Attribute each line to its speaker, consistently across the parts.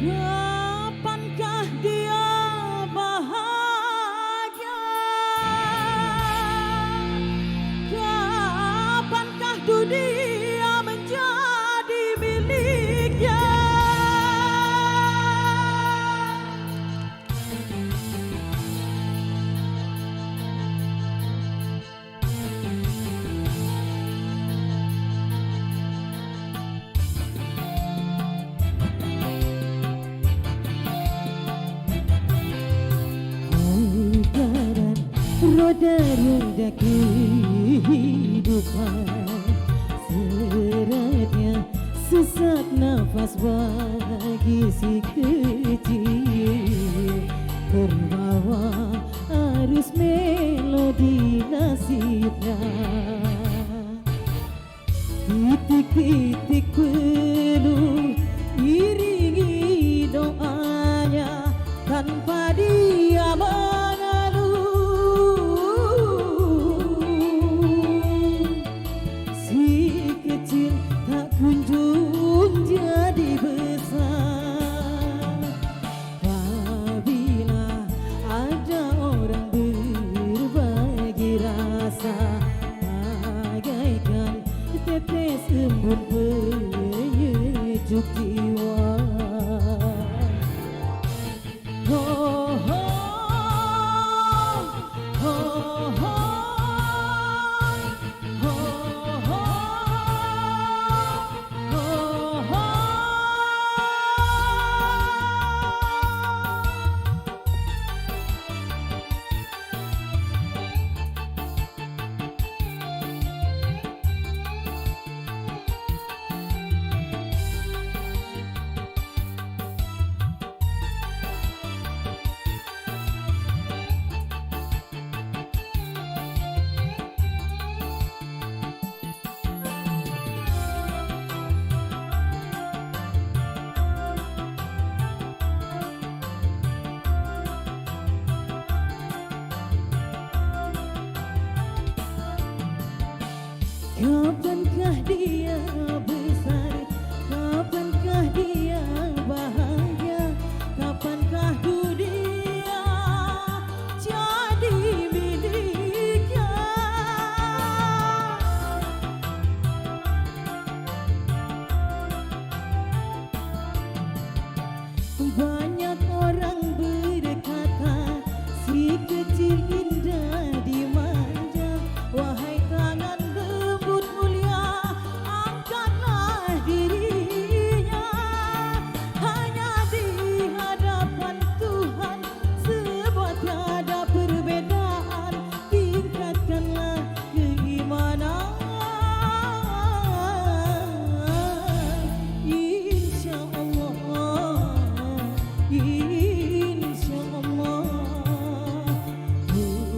Speaker 1: Kapankah dia bahagia? Kapankah dunia menjadi miliknya? Roda-roda kehidupan, seretnya sesak nafas bagi si kecil, terbawa arus melodi nasibnya. Titik-titik peluh iringi doanya, tanpa dia kunjung jadi besar. Apabila ada orang berbagi rasa, bagaikan tetes embun penyejuk jiwa. Oh, oh, oh, oh. Kapankah dia besar? Kapankah dia bahagia? Kapankah dunia jadi miliknya? Banyak orang berkata si kecil indah dimanja. Wahai tangan lembut mulia, angkatlah dirinya. Hanya di hadapan Tuhan sebuah tiada perbedaan. Tingkatkanlah keimanan, insya Allah, insya Allah.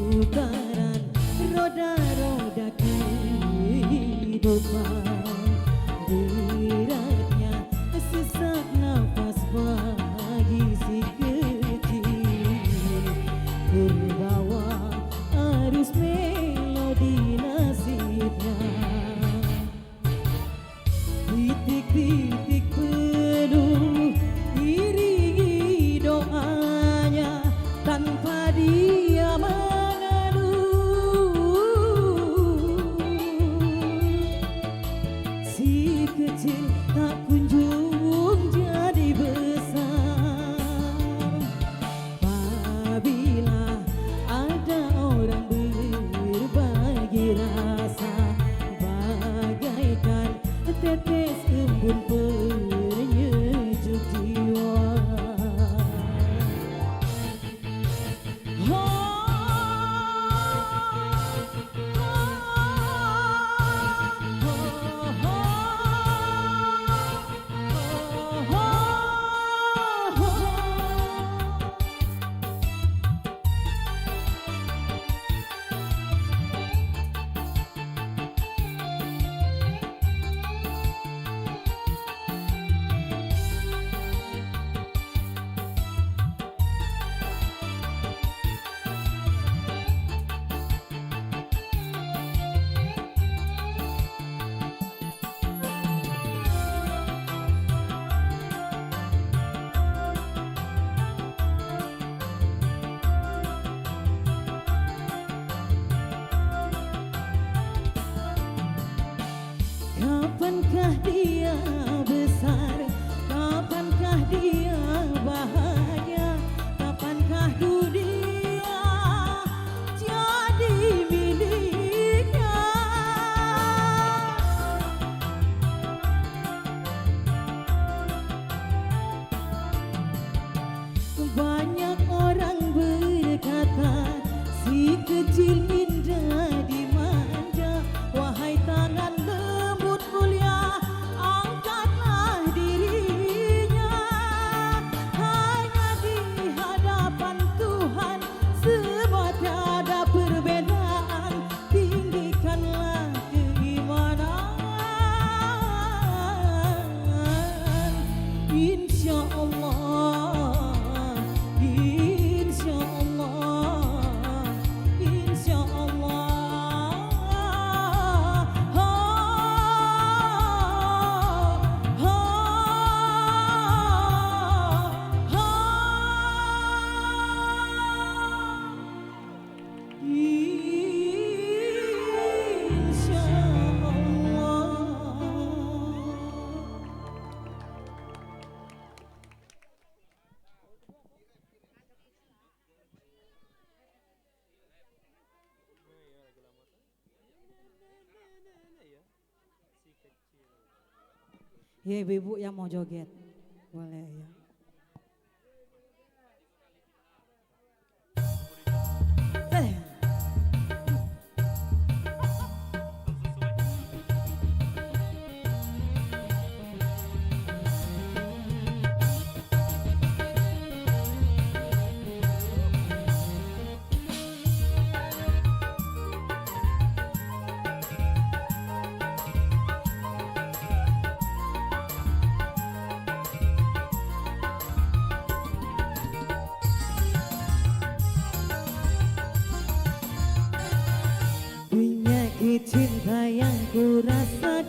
Speaker 1: Putaran roda-roda kehidupan, beratnya sesak nafas bagi si kecil, terbawa arus melodi nasibnya. Titik-titik peluh iringi doanya, tanpa dia mengeluh. Kapankah dia besar? Kapankah dia bahagia? Kapankah dunia jadi miliknya? Banyak orang berkata si kecil indah dimanja. Wahai tangan lembut mulia, angkatlah dirinya. Hanya di hadapan Tuhan sebab ada perbedaan, tinggikanlah keimanan. Insya Allah, insya Allah, insya Allah. Insya Allah. Ya ibu-ibu yang mau joget boleh ya. Penyakit cinta yang ku rasakan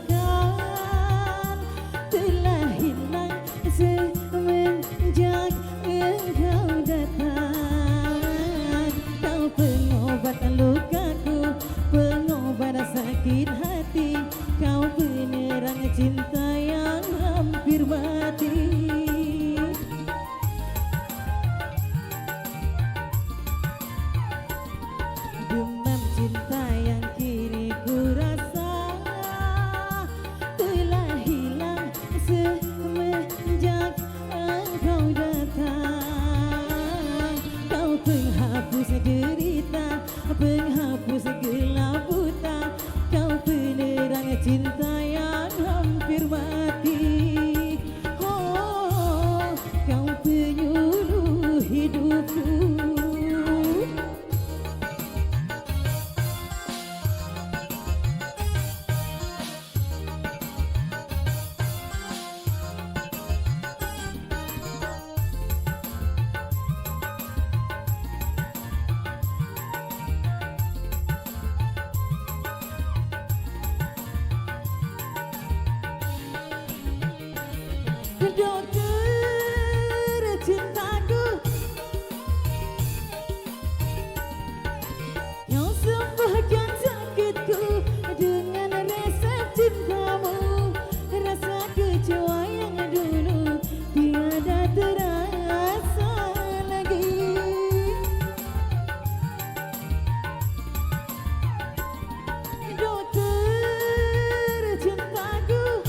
Speaker 1: telah hilang semenjak engkau datang. Kau pengobat lukaku, pengobat sakit hati. Kau penerang cinta yang hampir mati. Demam cinta yang kini ku rasa telah hilang semenjak engkau datang. Kau penghapus derita, penghapus gelap buta. Kau penerang cinta yang hampir mati. Oh, kau penyuluh hidupku. Dokter cintaku, yang sembuhkan sakitku dengan resep cintamu. Rasa kecewa yang dulu tiada terasa lagi. Dokter cintaku,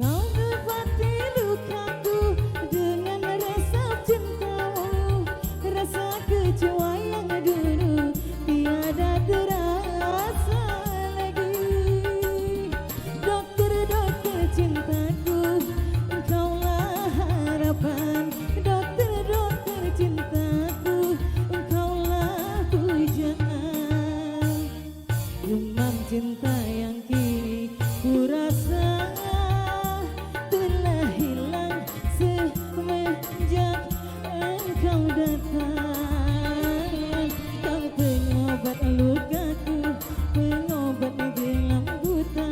Speaker 1: kau obati lukaku dengan resep cintamu. Rasa kecewa yang dulu tiada terasa lagi. Dokter, dokter cintaku, engkaulah harapan. Dokter, dokter cintaku, engkaulah pujaan. Demam cinta yang kini ku rasa telah hilang semenjak engkau datang. Kau pengobat lukaku, pengobat gelap buta.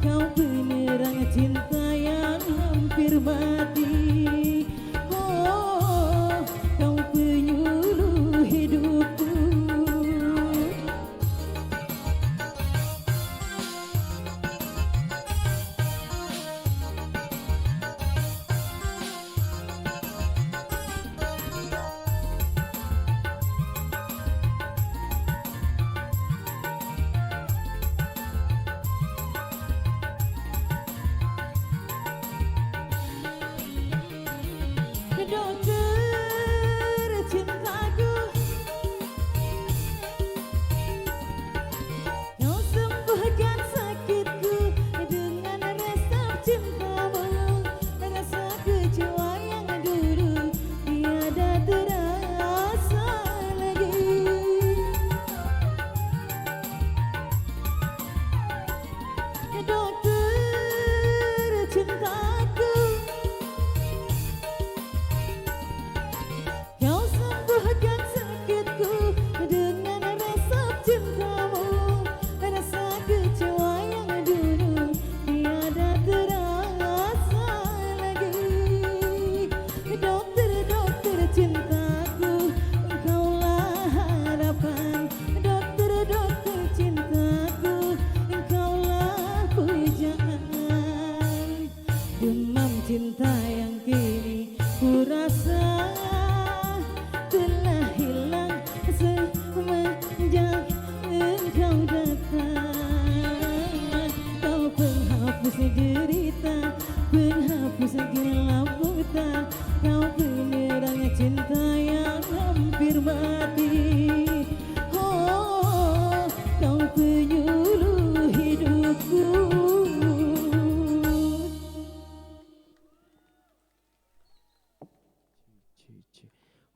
Speaker 1: Kau penerang cinta yang hampir mati. Oh, kau penyuluh hidupku. air mati. Oh, kau penyuluh hidupku.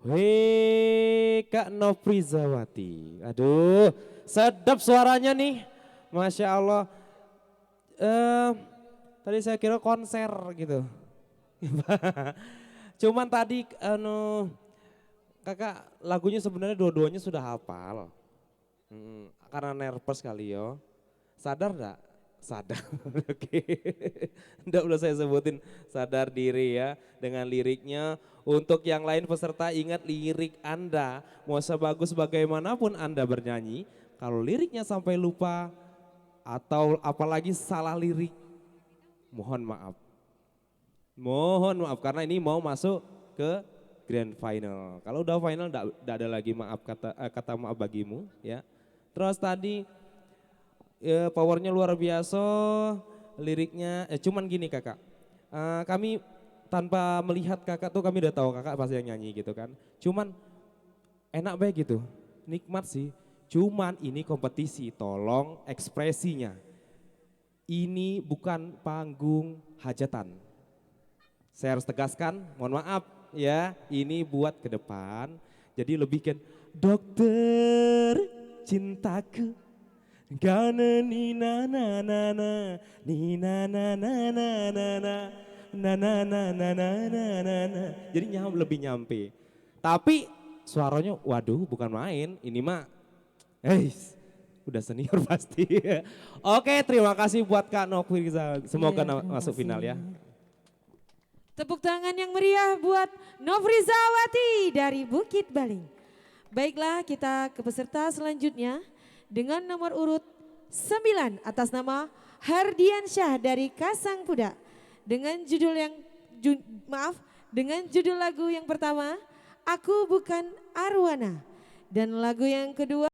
Speaker 2: Wih, Kak Nofrizawati. Aduh, sedap suaranya nih. Masya Allah. Tadi saya kira konser gitu. Cuman tadi kakak lagunya sebenarnya dua-duanya sudah hafal. Karena nervous kali yo. Sadar enggak? Sadar. Oke. Enggak boleh saya sebutin sadar diri ya dengan liriknya. Untuk yang lain peserta ingat lirik Anda mau sebagus bagaimanapun Anda bernyanyi. Kalau liriknya sampai lupa atau apalagi salah lirik, mohon maaf. Mohon maaf karena ini mau masuk ke grand final. Kalau udah final enggak ada lagi maaf kata maaf bagimu ya. Terus tadi ya, powernya luar biasa, liriknya cuman gini kakak. Kami tanpa melihat kakak tuh kami udah tahu kakak pasti yang nyanyi gitu kan. Cuman enak baik gitu, nikmat sih. Cuman ini kompetisi, tolong ekspresinya. Ini bukan panggung hajatan. Saya harus tegaskan, mohon maaf ya, ini buat ke depan. Jadi lebih kan dokter cintaku. Gana ni na na na na ni na na na na na na na na na na na na na na. Jadi lebih nyampe. Tapi suaranya waduh bukan main, ini mah udah senior pasti. Oke, terima kasih buat Kak Nofriza. Semoga masuk final ya.
Speaker 3: Tepuk tangan yang meriah buat Nofrizawati dari Bukit Baling. Baiklah kita ke peserta selanjutnya dengan nomor urut 9 atas nama Hardiansyah dari Kasangkuda. Dengan judul dengan judul lagu yang pertama Aku Bukan Arwana. Dan lagu yang kedua